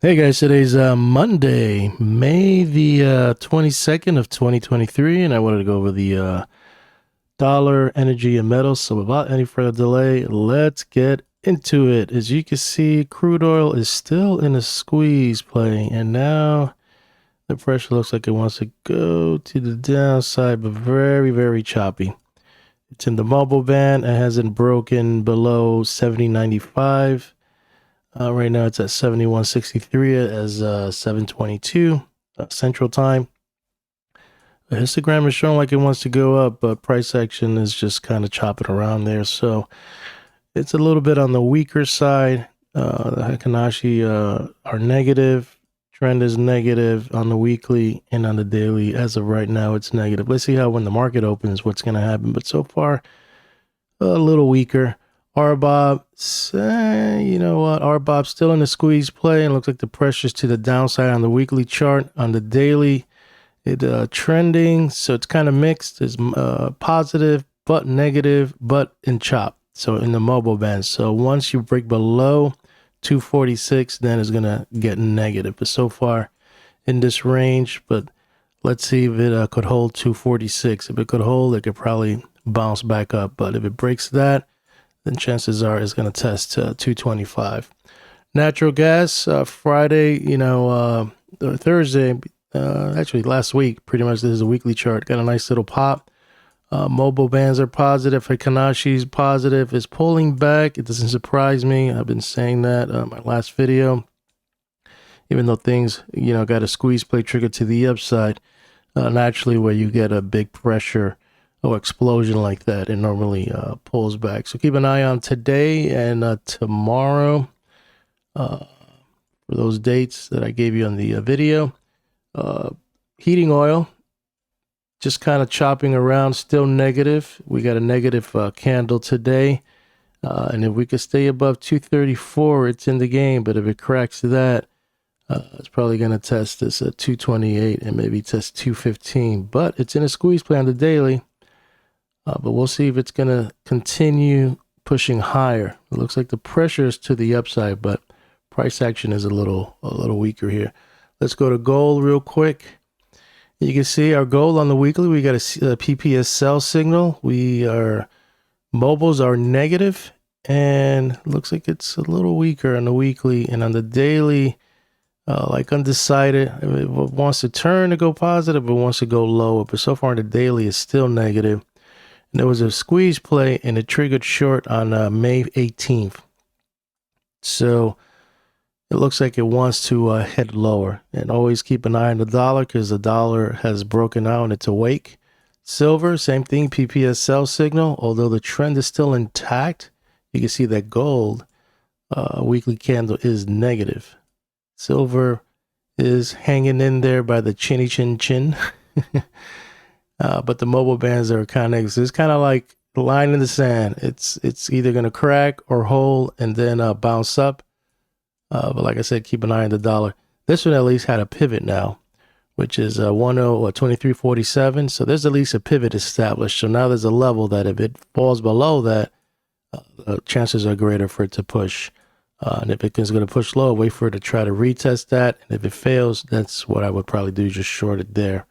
Hey guys, today's Monday, May the 22nd of 2023, and I wanted to go over the dollar, energy, and metals. So without any further delay, let's get into it. As you can see, crude oil is still in a squeeze play, and now the pressure looks like it wants to go to the downside, but very, very choppy. It's in the mobile band. It hasn't broken below 70.95. Right now it's at 71.63 as 7:22 Central Time. The histogram is showing like it wants to go up, but price action is just kind of chopping around there. So it's a little bit on the weaker side. The Hikanashi are negative. Trend is negative on the weekly and on the daily. As of right now, it's negative. Let's see how when the market opens, what's going to happen. But so far, a little weaker. RBOB, you know what? RBOB still in the squeeze play, and looks like the pressure's to the downside on the weekly chart. On the daily, it trending, so it's kind of mixed. It's positive, but negative, but in chop. So in the mobile band. So once you break below 246, then it's gonna get negative. But so far in this range, but let's see if it could hold 246. If it could hold, it could probably bounce back up. But if it breaks that, then chances are it's going to test 225. Natural gas, Friday, or Thursday, actually last week, pretty much this is a weekly chart, got a nice little pop. Mobile bands are positive. Hikanashi's positive. It's pulling back. It doesn't surprise me. I've been saying that my last video. Even though things, got a squeeze play trigger to the upside, naturally where you get a big pressure or explosion like that, it normally pulls back. So keep an eye on today and tomorrow for those dates that I gave you on the video. Heating oil, just kind of chopping around, still negative. We got a negative candle today. And if we could stay above 234, it's in the game. But if it cracks that, it's probably going to test this at 228 and maybe test 215. But it's in a squeeze play on the daily. But we'll see if it's going to continue pushing higher. It looks like the pressure is to the upside, but price action is a little weaker here. Let's go to gold real quick. You can see our gold on the weekly. We got a PPS sell signal. Mobiles are negative, and looks like it's a little weaker on the weekly. And on the daily, like undecided. It wants to turn to go positive, but wants to go lower. But so far on the daily, it's still negative. There was a squeeze play and it triggered short on May 18th. So it looks like it wants to head lower. And always keep an eye on the dollar because the dollar has broken out and it's awake. Silver, same thing, PPS sell signal. Although the trend is still intact, you can see that gold weekly candle is negative. Silver is hanging in there by the chinny chin chin. But the mobile bands are kind of, it's kind of like the line in the sand. It's either going to crack or hold and then bounce up. But like I said, keep an eye on the dollar. This one at least had a pivot now, which is 23.47. So there's at least a pivot established. So now there's a level that if it falls below that, chances are greater for it to push. And if it's going to push lower, wait for it to try to retest that. And if it fails, that's what I would probably do, just short it there.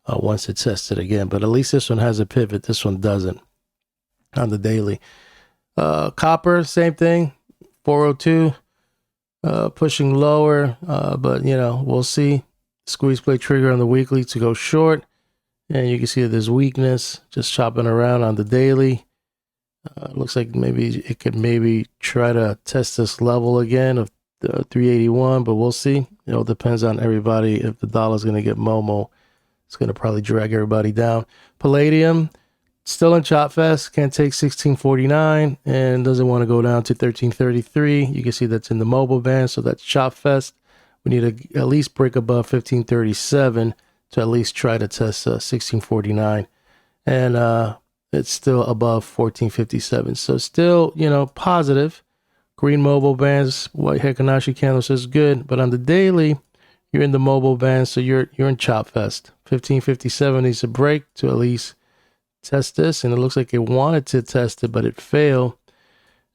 Once it's tested again. But at least this one has a pivot. This one doesn't on the daily. Copper, same thing. 402 pushing lower. But, we'll see. Squeeze play trigger on the weekly to go short. And you can see that there's weakness just chopping around on the daily. Looks like maybe it could try to test this level again of 381. But we'll see. It depends on everybody. If the dollar's going to get Momo, it's going to probably drag everybody down. Palladium, still in chop fest. Can't take 1649 and doesn't want to go down to 1333. You can see that's in the mobile band, so that's chop fest. We need to at least break above 1537 to at least try to test 1649. And it's still above 1457. So still, positive. Green mobile bands, white Hikanashi candle says good. But on the daily, you're in the mobile band, so you're in chop fest. 1557 needs a break to at least test this, and it looks like it wanted to test it, but it failed.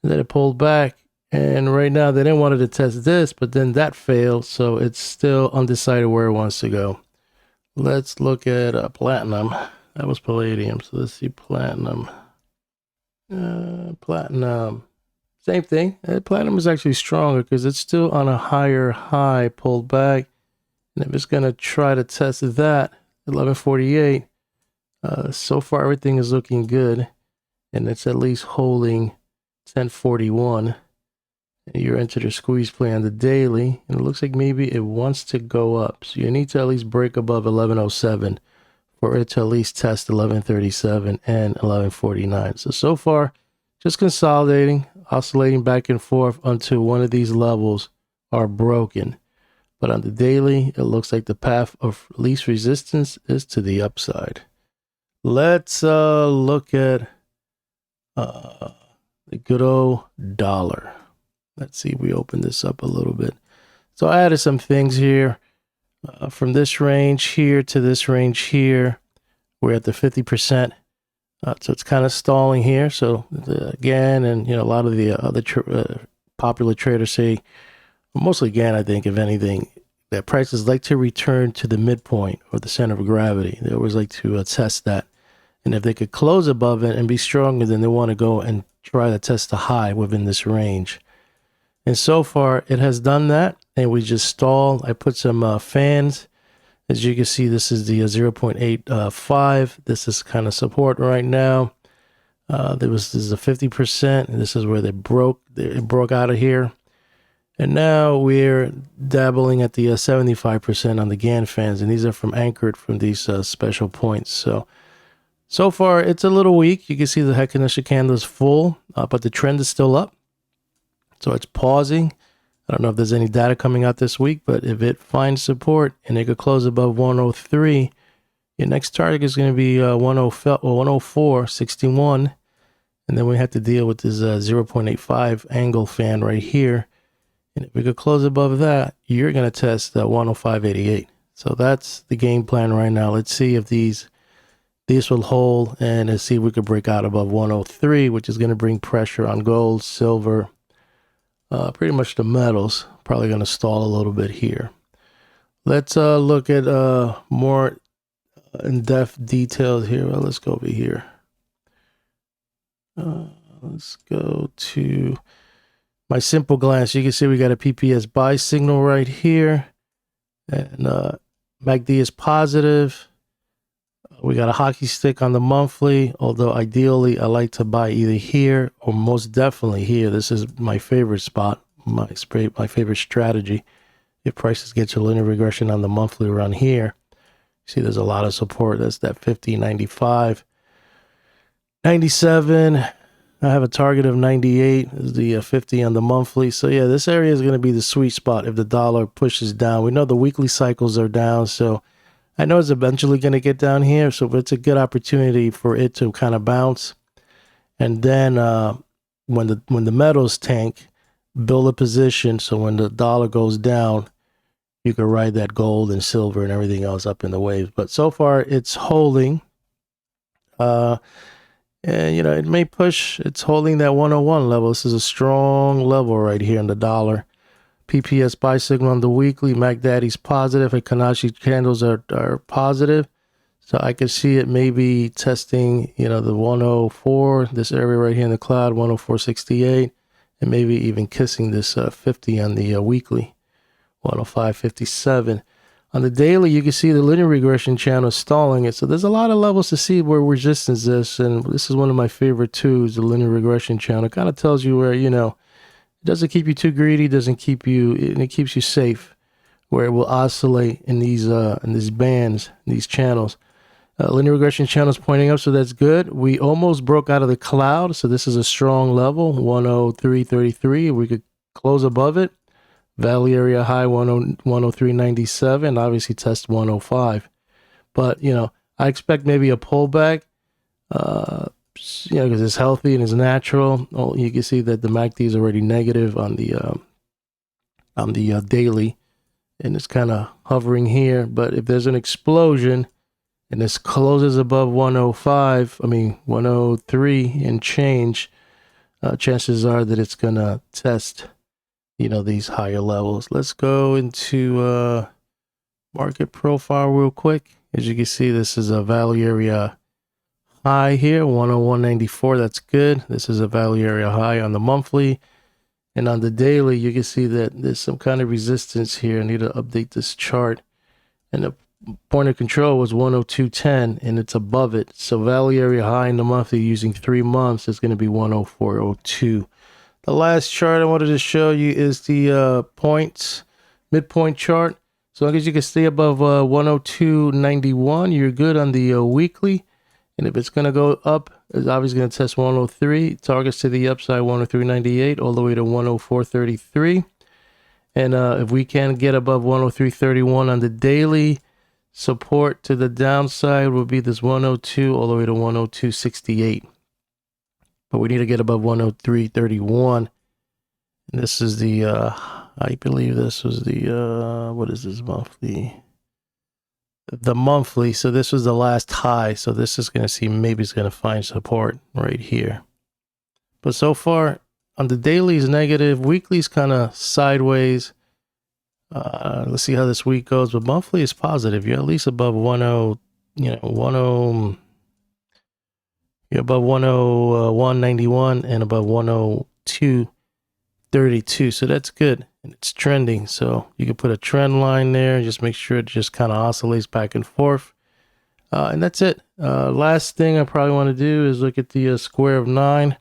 And then it pulled back, And right now they didn't want it to test this, but then that failed, so it's still undecided where it wants to go. Let's look at platinum. That was palladium, so let's see platinum. Platinum, same thing. Platinum is actually stronger because it's still on a higher high pulled back. And I'm just gonna try to test that 1148. So far everything is looking good, and it's at least holding 1041. You're into the squeeze play on the daily, and it looks like maybe it wants to go up. So you need to at least break above 1107 for it to at least test 1137 and 1149. So far, just consolidating, oscillating back and forth until one of these levels are broken. But on the daily, it looks like the path of least resistance is to the upside. Let's look at the good old dollar. Let's see if we open this up a little bit. So I added some things here. From this range here to this range here, we're at the 50%. So it's kind of stalling here. So Gann and a lot of the other popular traders say, mostly Gann, I think, if anything, that prices like to return to the midpoint or the center of gravity. They always like to test that. And if they could close above it and be stronger, then they want to go and try to test the high within this range. And so far, it has done that, and we just stalled. I put some fans. As you can see, this is the 0.85. This is kind of support right now. This is a 50%, and this is where it broke out of here. And now we're dabbling at the 75% on the Gann fans, and these are anchored from these special points. So far, it's a little weak. You can see the Heck initial candle is full, but the trend is still up. So it's pausing. I don't know if there's any data coming out this week, but if it finds support and it could close above 103, your next target is going to be 104.61. And then we have to deal with this 0.85 angle fan right here. And if we could close above that, you're going to test 105.88. So that's the game plan right now. Let's see if these will hold, and let's see if we could break out above 103, which is going to bring pressure on gold, silver, pretty much the metals. Probably going to stall a little bit here. Let's look at more in-depth details here. Well, let's go over here. Let's go to my simple glance. You can see we got a PPS buy signal right here, and MACD is positive. We got a hockey stick on the monthly, although ideally I like to buy either here or most definitely here. This is my favorite spot, my favorite strategy. If prices get to linear regression on the monthly around here, see there's a lot of support. That's that 50, 95, 97. I have a target of 98 is the 50 on the monthly. So yeah, this area is going to be the sweet spot if the dollar pushes down. We know the weekly cycles are down, so I know it's eventually going to get down here, so it's a good opportunity for it to kind of bounce. And then when the metals tank, build a position so when the dollar goes down, you can ride that gold and silver and everything else up in the waves. But so far, it's holding. And, it may push. It's holding that 101 level. This is a strong level right here in the dollar. PPS buy signal on the weekly. MACD's positive, and Kanashi candles are positive. So I can see it maybe testing, the 104, this area right here in the cloud, 104.68, and maybe even kissing this 50 on the weekly, 105.57. On the daily, you can see the linear regression channel stalling it. So there's a lot of levels to see where resistance is, and this is one of my favorite tools, the linear regression channel. It kind of tells you where, it doesn't keep you too greedy, and it keeps you safe, where it will oscillate in these bands, these channels. Linear regression channel is pointing up, so that's good. We almost broke out of the cloud, so this is a strong level, 103.33. We could close above it. Valley area high 103.97, obviously test 105. But, I expect maybe a pullback, because it's healthy and it's natural. You can see that the MACD is already negative on the daily, and it's kind of hovering here. But if there's an explosion and this closes above 103 and change, chances are that it's gonna test, these higher levels. Let's go into market profile real quick. As you can see, this is a value area high here, 101.94. That's good. This is a value area high on the monthly. And on the daily, you can see that there's some kind of resistance here. I need to update this chart. And the point of control was 102.10, and it's above it. So value area high in the monthly using 3 months is going to be 104.02. The last chart I wanted to show you is the midpoint chart. So long as you can stay above 102.91, you're good on the weekly. And if it's going to go up, it's obviously going to test 103. Targets to the upside, 103.98, all the way to 104.33. And if we can get above 103.31 on the daily, support to the downside will be this 102 all the way to 102.68. But we need to get above 103.31. And this is the, I believe this was the, what is this monthly? The monthly. So this was the last high. So this is going to see, maybe it's going to find support right here. But so far on the daily is negative. Weekly is kind of sideways. Let's see how this week goes. But monthly is positive. You're at least above 10, you're above 101.91 and above 102.32. So that's good. And it's trending. So you can put a trend line there. Just make sure it just kind of oscillates back and forth. And that's it. Last thing I probably want to do is look at the square of 9.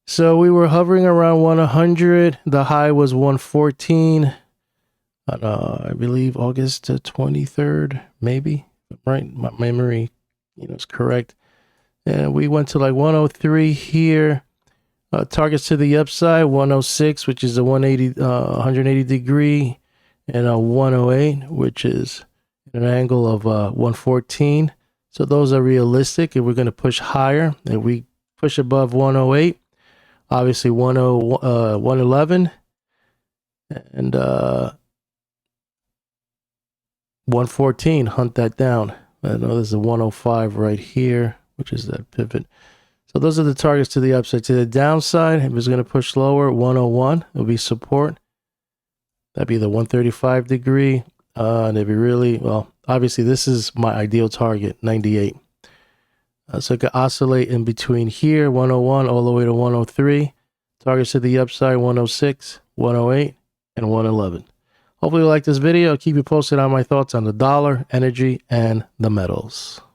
So we were hovering around 100. The high was 114. I believe August 23rd, maybe. Right? My memory, is correct. And we went to like 103 here. Targets to the upside, 106, which is a 180 degree, and a 108, which is an angle of 114. So those are realistic. If we're going to push higher, if we push above 108, obviously 111 and 114, hunt that down. I know there's a 105 right here, which is that pivot. So those are the targets to the upside. To the downside, if it's going to push lower, 101 will be support. That'd be the 135 degree. And if you really, well, obviously this is my ideal target, 98. So it could oscillate in between here, 101 all the way to 103. Targets to the upside, 106, 108, and 111. Hopefully you like this video. I'll keep you posted on my thoughts on the dollar, energy, and the metals.